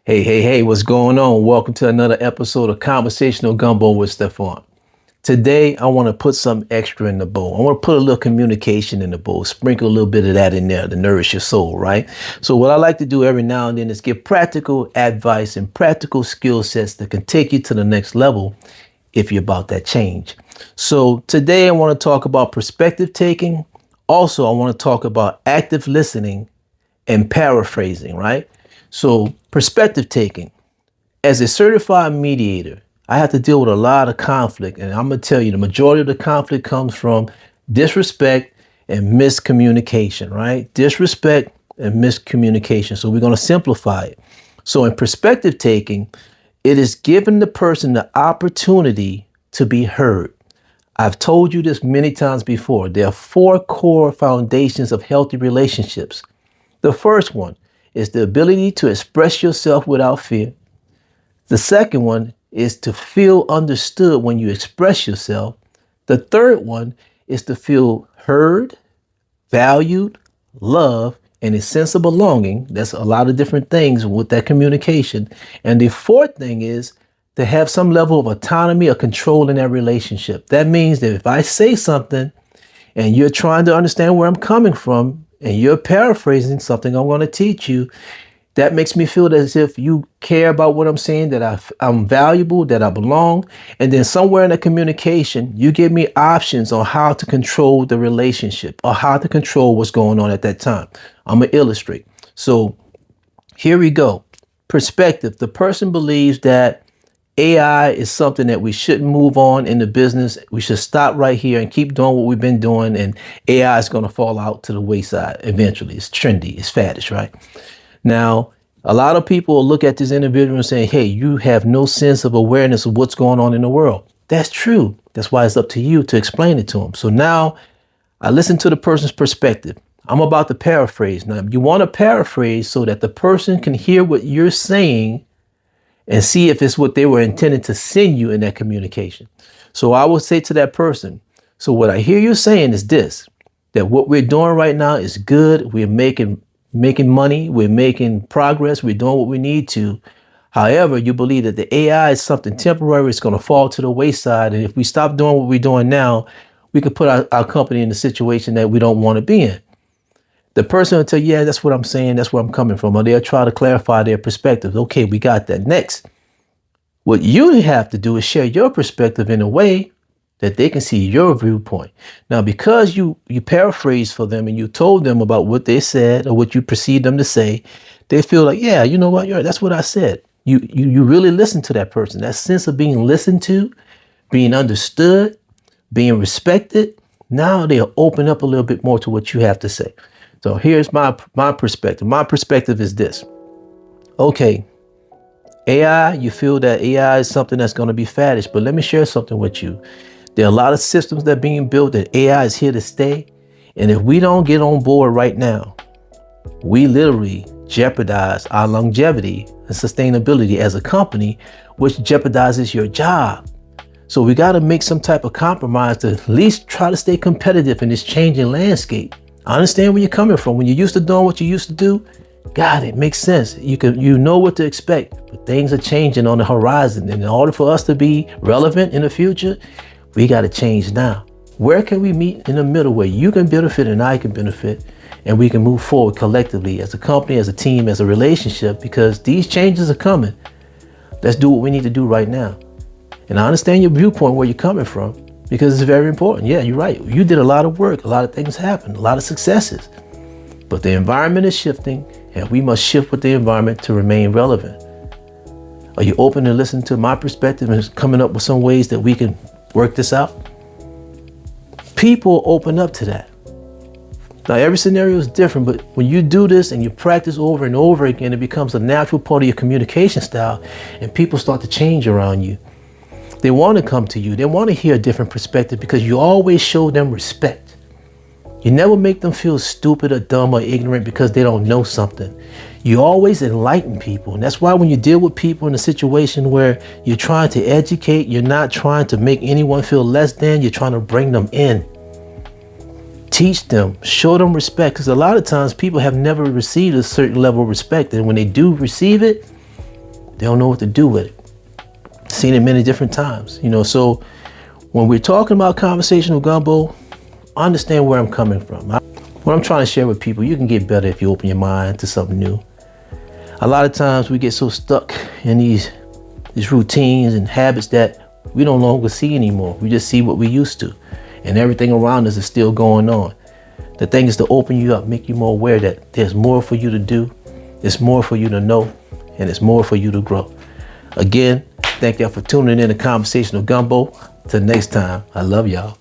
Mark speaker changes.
Speaker 1: Hey, what's going on? Welcome to another episode of Conversational Gumbo with Stephon. Today, I want to put some extra in the bowl. I want to put a little communication in the bowl, sprinkle a little bit of that in there to nourish your soul, right? So what I like to do every now and then is give practical advice and practical skill sets that can take you to the next level if you're about that change. So today, I want to talk about perspective taking. Also, I want to talk about active listening and paraphrasing, right? So perspective taking. As a certified mediator, I have to deal with a lot of conflict. And I'm going to tell you, the majority of the conflict comes from disrespect and miscommunication, right? Disrespect and miscommunication. So we're going to simplify it. So in perspective taking, it is giving the person the opportunity to be heard. I've told you this many times before. There are 4 core foundations of healthy relationships. The first one is the ability to express yourself without fear. The second one is to feel understood when you express yourself. The third one is to feel heard, valued, loved, and a sense of belonging. That's a lot of different things with that communication. And the fourth thing is to have some level of autonomy or control in that relationship. That means that if I say something and you're trying to understand where I'm coming from, and you're paraphrasing something I'm going to teach you, that makes me feel as if you care about what I'm saying, that I'm valuable, that I belong. And then somewhere in the communication, you give me options on how to control the relationship or how to control what's going on at that time. I'm going to illustrate. So here we go. Perspective. The person believes that AI is something that we shouldn't move on in the business. We should stop right here and keep doing what we've been doing. And AI is going to fall out to the wayside eventually. It's trendy. It's faddish, right? Now, a lot of people will look at this individual and say, hey, you have no sense of awareness of what's going on in the world. That's true. That's why it's up to you to explain it to them. So now I listen to the person's perspective. I'm about to paraphrase. Now, you want to paraphrase so that the person can hear what you're saying and see if it's what they were intended to send you in that communication. So I will say to that person, so what I hear you saying is this, that what we're doing right now is good. We're making money. We're making progress. We're doing what we need to. However, you believe that the AI is something temporary. It's going to fall to the wayside. And if we stop doing what we're doing now, we could put our company in a situation that we don't want to be in. The person will tell you, yeah, that's what I'm saying. That's where I'm coming from. Or they'll try to clarify their perspective. Okay, we got that. Next, what you have to do is share your perspective in a way that they can see your viewpoint. Now, because you paraphrased for them and you told them about what they said or what you perceived them to say, they feel like, yeah, you know what? You're right. That's what I said. You really listen to that person. That sense of being listened to, being understood, being respected. Now they'll open up a little bit more to what you have to say. So here's my perspective. My perspective is this. Okay, AI, you feel that AI is something that's going to be faddish, but let me share something with you. There are a lot of systems that are being built that AI is here to stay. And if we don't get on board right now, we literally jeopardize our longevity and sustainability as a company, which jeopardizes your job. So we got to make some type of compromise to at least try to stay competitive in this changing landscape. I understand where you're coming from. When you're used to doing what you used to do, got it, makes sense. You know what to expect, but things are changing on the horizon. And in order for us to be relevant in the future, we got to change now. Where can we meet in the middle where you can benefit and I can benefit, and we can move forward collectively as a company, as a team, as a relationship, because these changes are coming. Let's do what we need to do right now. And I understand your viewpoint, where you're coming from, because it's very important. Yeah, you're right. You did a lot of work. A lot of things happened, a lot of successes. But the environment is shifting, and we must shift with the environment to remain relevant. Are you open to listen to my perspective and coming up with some ways that we can work this out? People open up to that. Now, every scenario is different, but when you do this and you practice over and over again, it becomes a natural part of your communication style, and people start to change around you. They want to come to you. They want to hear a different perspective because you always show them respect. You never make them feel stupid or dumb or ignorant because they don't know something. You always enlighten people. And that's why when you deal with people in a situation where you're trying to educate, you're not trying to make anyone feel less than, you're trying to bring them in. Teach them, show them respect. Because a lot of times people have never received a certain level of respect. And when they do receive it, They don't know what to do with it. Seen it many different times, you know. So when we're talking about conversational gumbo, understand where I'm coming from. What I'm trying to share with people, you can get better if you open your mind to something new. A lot of times we get so stuck in these routines and habits that we don't longer see anymore. We just see what we used to, and everything around us is still going on. The thing is to open you up, make you more aware that there's more for you to do, there's more for you to know, and it's more for you to grow. Again, thank y'all for tuning in to Conversational Gumbo. Till next time, I love y'all.